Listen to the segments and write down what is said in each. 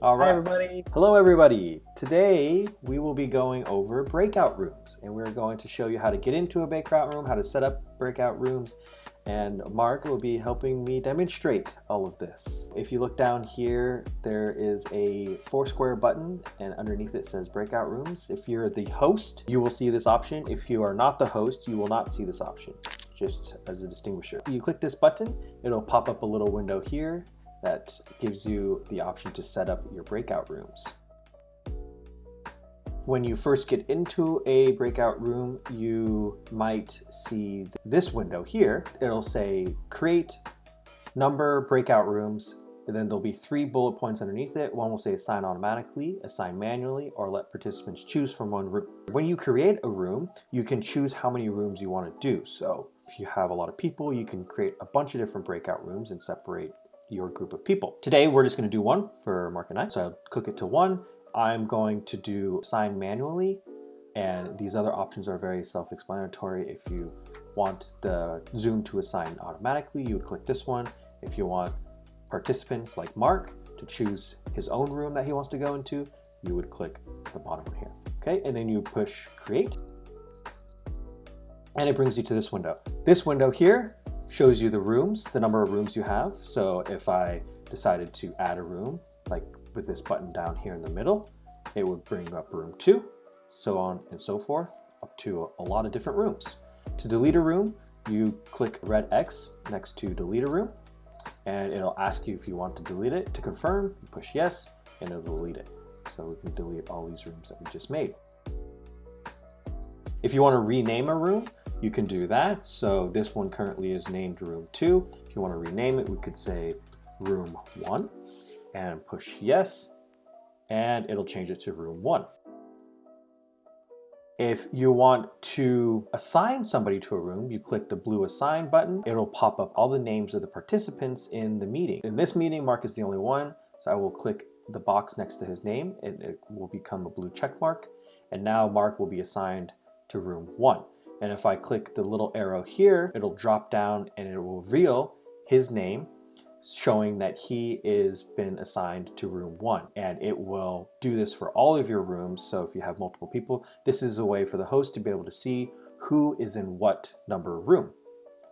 All Hi right. everybody. Hello everybody. Today we will be going over breakout rooms, and we're going to show you how to get into a breakout room, how to set up breakout rooms, and Mark will be helping me demonstrate all of this. If you look down here, there is a 4 square button, and underneath it says breakout rooms. If you're the host, you will see this option. If you are not the host, you will not see this option, just as a distinguisher. You click this button, it'll pop up a little window here that gives you the option to set up your breakout rooms. When you first get into a breakout room, you might see this window here. It'll say create number breakout rooms, and then there'll be 3 bullet points underneath it. One will say assign automatically, assign manually, or let participants choose from one room. When you create a room, you can choose how many rooms you want to do. So if you have a lot of people, you can create a bunch of different breakout rooms and separate your group of people. Today, we're just going to do one for Mark and I. So I'll click it to 1. I'm going to do assign manually, and these other options are very self-explanatory. If you want the Zoom to assign automatically, you would click this one. If you want participants like Mark to choose his own room that he wants to go into, you would click the bottom one here. Okay, and then you push create, and it brings you to this window. This window here shows you the rooms, the number of rooms you have. So if I decided to add a room, like with this button down here in the middle, it would bring up room 2, so on and so forth, up to a lot of different rooms. To delete a room, you click red X next to delete a room, and it'll ask you if you want to delete it. To confirm, you push yes, and it'll delete it. So we can delete all these rooms that we just made. If you want to rename a room, you can do that. So this one currently is named room 2. If you want to rename it, we could say room 1 and push yes, and it'll change it to room 1. If you want to assign somebody to a room, you click the blue assign button. It'll pop up all the names of the participants in the meeting. In this meeting, Mark is the only one, so I will click the box next to his name, and it will become a blue check mark. And now Mark will be assigned to room 1. And if I click the little arrow here, it'll drop down and it will reveal his name, showing that he is been assigned to room 1. And it will do this for all of your rooms. So if you have multiple people, this is a way for the host to be able to see who is in what number room.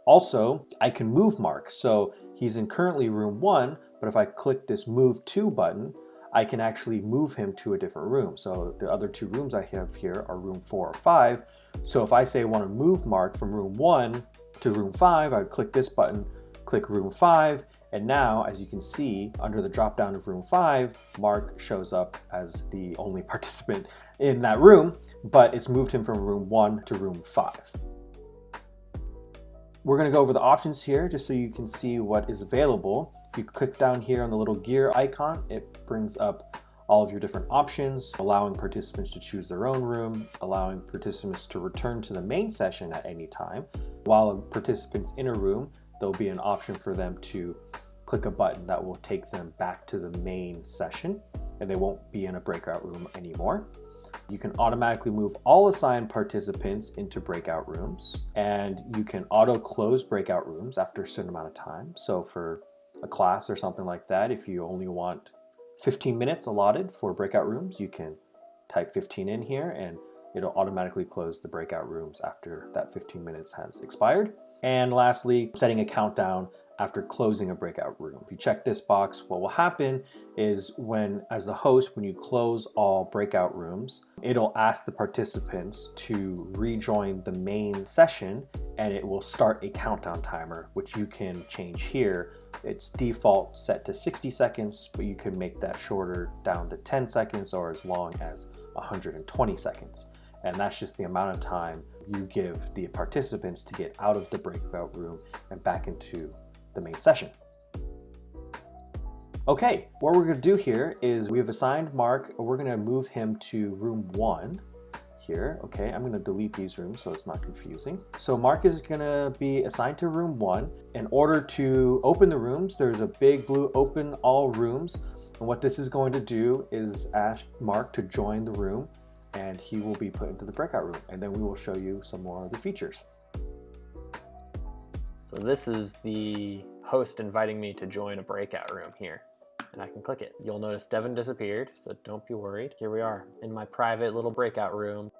Also, I can move Mark. So he's in currently room 1, but if I click this move to button, I can actually move him to a different room. So the other 2 rooms I have here are room 4 or 5. So if I say I want to move Mark from room 1 to room 5, I would click this button, click room 5, and now, as you can see, under the drop down of room 5, Mark shows up as the only participant in that room, but it's moved him from room 1 to room 5. We're going to go over the options here just so you can see what is available. If you click down here on the little gear icon, it brings up all of your different options, allowing participants to choose their own room, allowing participants to return to the main session at any time. While participants in a room, there'll be an option for them to click a button that will take them back to the main session, and they won't be in a breakout room anymore. You can automatically move all assigned participants into breakout rooms, and you can auto close breakout rooms after a certain amount of time. So for a class or something like that, if you only want 15 minutes allotted for breakout rooms, you can type 15 in here and it'll automatically close the breakout rooms after that 15 minutes has expired. And lastly, setting a countdown after closing a breakout room. If you check this box, what will happen is as the host, when you close all breakout rooms, it'll ask the participants to rejoin the main session, and it will start a countdown timer, which you can change here. It's default set to 60 seconds, but you can make that shorter down to 10 seconds or as long as 120 seconds. And that's just the amount of time you give the participants to get out of the breakout room and back into the main session. Okay, what we're going to do here is we have assigned Mark. We're going to move him to room 1 here. Okay, I'm going to delete these rooms so it's not confusing. So Mark is going to be assigned to room 1. In order to open the rooms, there's a big blue open all rooms. And what this is going to do is ask Mark to join the room, and he will be put into the breakout room. And then we will show you some more of the features. So this is the host inviting me to join a breakout room here. and I can click it. You'll notice Devin disappeared, so don't be worried. Here we are in my private little breakout room.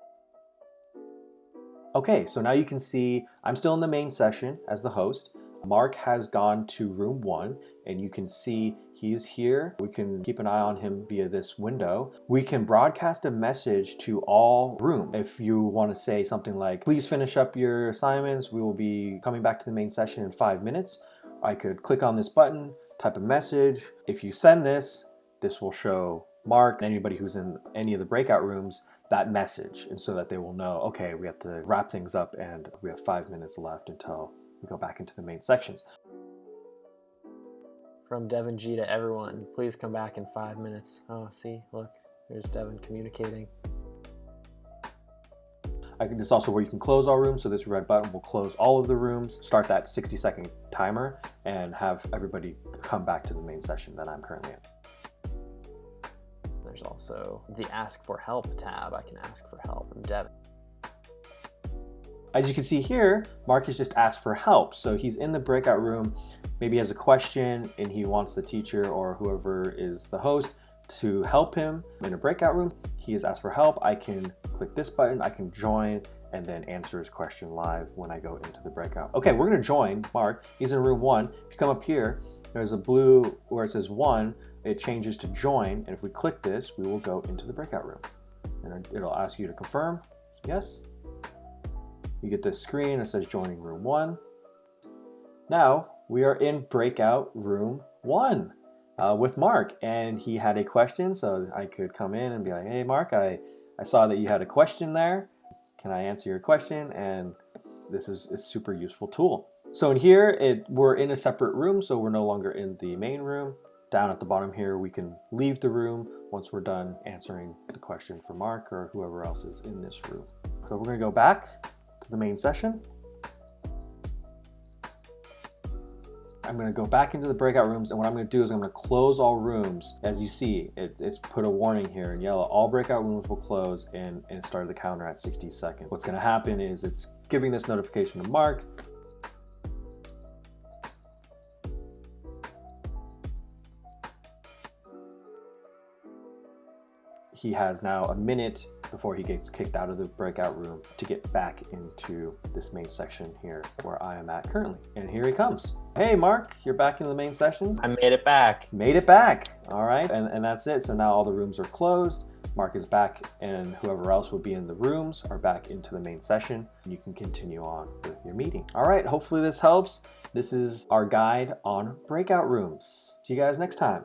Okay, so now you can see I'm still in the main session as the host. Mark has gone to room 1, and you can see he's here. We can keep an eye on him via this window. We can broadcast a message to all room. If you want to say something like, please finish up your assignments, we will be coming back to the main session in 5 minutes. I could click on this button, type a message. If you send this, this will show Mark and anybody who's in any of the breakout rooms that message, and so that they will know, okay, we have to wrap things up and we have 5 minutes left until we go back into the main sections. From Devin G to everyone, please come back in 5 minutes. Oh, see, look, there's Devin communicating. This is also where you can close all rooms, so this red button will close all of the rooms, start that 60-second timer, and have everybody come back to the main session that I'm currently in. There's also the Ask for Help tab. I can ask for help from Devin. As you can see here, Mark has just asked for help. So he's in the breakout room, maybe has a question, and he wants the teacher or whoever is the host to help him in a breakout room. He has asked for help. I can click this button, I can join, and then answer his question live when I go into the breakout. Okay, we're gonna join Mark. He's in room 1. If you come up here, there's a blue where it says 1, it changes to join, and if we click this, we will go into the breakout room. And it'll ask you to confirm, yes. You get this screen that says joining room 1. Now we are in breakout room 1 with Mark, and he had a question, so I could come in and be like, hey Mark, I saw that you had a question there. Can I answer your question? And this is a super useful tool. So in here, we're in a separate room, so we're no longer in the main room. Down at the bottom here, we can leave the room once we're done answering the question for Mark or whoever else is in this room. So we're gonna go back to the main session. I'm going to go back into the breakout rooms, and what I'm going to do is I'm going to close all rooms. As you see, it's put a warning here in yellow. All breakout rooms will close, and it started the counter at 60 seconds. What's going to happen is it's giving this notification to Mark. He has now a minute before he gets kicked out of the breakout room to get back into this main section here where I am at currently. And here he comes. Hey Mark, you're back in the main session. I made it back. Made it back. All right, and that's it. So now all the rooms are closed. Mark is back, and whoever else would be in the rooms are back into the main session. You can continue on with your meeting. All right, hopefully this helps. This is our guide on breakout rooms. See you guys next time.